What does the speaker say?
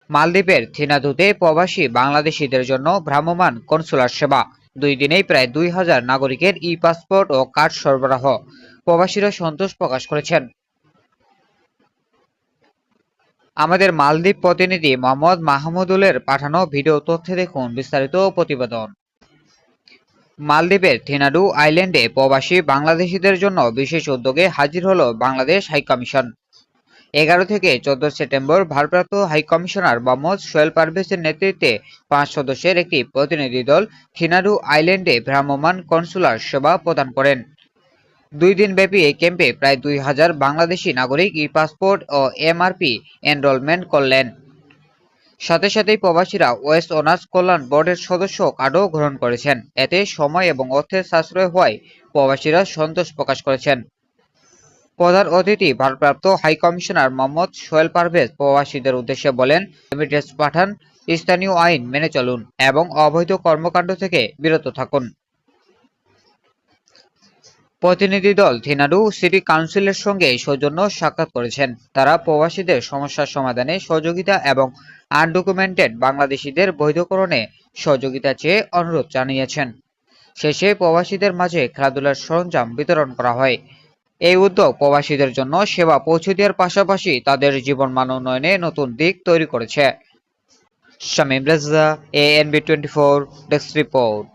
মালদ্বীপের থিনাধুতে প্রবাসী বাংলাদেশিদের জন্য ভ্রাম্যমাণ কনসুলার সেবা। 2 দিনেই প্রায় 2000 নাগরিকের পাসপোর্ট ও কার্ড সরবরাহ। প্রবাসীরা সন্তোষ প্রকাশ করেছেন। আমাদের মালদ্বীপ প্রতিনিধি মোহাম্মদ মাহমুদুলের পাঠানো ভিডিও তথ্যে দেখুন বিস্তারিত প্রতিবেদন। মালদ্বীপের থিনাডু আইল্যান্ডে প্রবাসী বাংলাদেশিদের জন্য বিশেষ উদ্যোগে হাজির হলো বাংলাদেশ হাইকমিশন। 11 থেকে 14 সেপ্টেম্বর ভারপ্রাপ্ত হাইকমিশনার মোহাম্মদ সোহেল পারভেজের নেতৃত্বে 5 সদস্যের একটি প্রতিনিধি দল থিনাডু আইল্যান্ডে ভ্রাম্যমাণ কনসুলার সেবা প্রদান করেন। 2 দিনব্যাপী এই ক্যাম্পে প্রায় 2000 বাংলাদেশি নাগরিক পাসপোর্ট ও এমআরপি এনরোলমেন্ট করলেন। সাথে সাথেই প্রবাসীরা ওয়েস্ট অনার্স কল্যাণ বোর্ডের সদস্য কার্ডও গ্রহণ করেছেন। এতে সময় এবং অর্থের সাশ্রয় হওয়ায় প্রবাসীরা সন্তোষ প্রকাশ করেছেন। প্রধান অতিথি ভারপ্রাপ্ত হাইকমিশনার মোহাম্মদ সোহেল পারভেজ প্রবাসীদের উদ্দেশ্যে বলেন, রেমিটেন্স পাঠান, স্থানীয় আইন মেনে চলুন এবং অবৈধ কর্মকাণ্ড থেকে বিরত থাকুন। প্রতিনিধি দল থিনাডু সিটি কাউন্সিলের সঙ্গে সৌজন্য সাক্ষাৎ করেছেন। তারা প্রবাসীদের সমস্যার সমাধানে সহযোগিতা এবং আনডকুমেন্টেড বাংলাদেশিদের বৈধকরণে সহযোগিতা চেয়ে অনুরোধ জানিয়েছেন। শেষে প্রবাসীদের মাঝে খেলাধুলার সরঞ্জাম বিতরণ করা হয়। এই উদ্যোগ প্রবাসীদের জন্য সেবা পৌঁছে দেওয়ার পাশাপাশি তাদের জীবনমান উন্নয়নে নতুন দিক তৈরি করেছে। Shamim Reza, ANB24 desk report.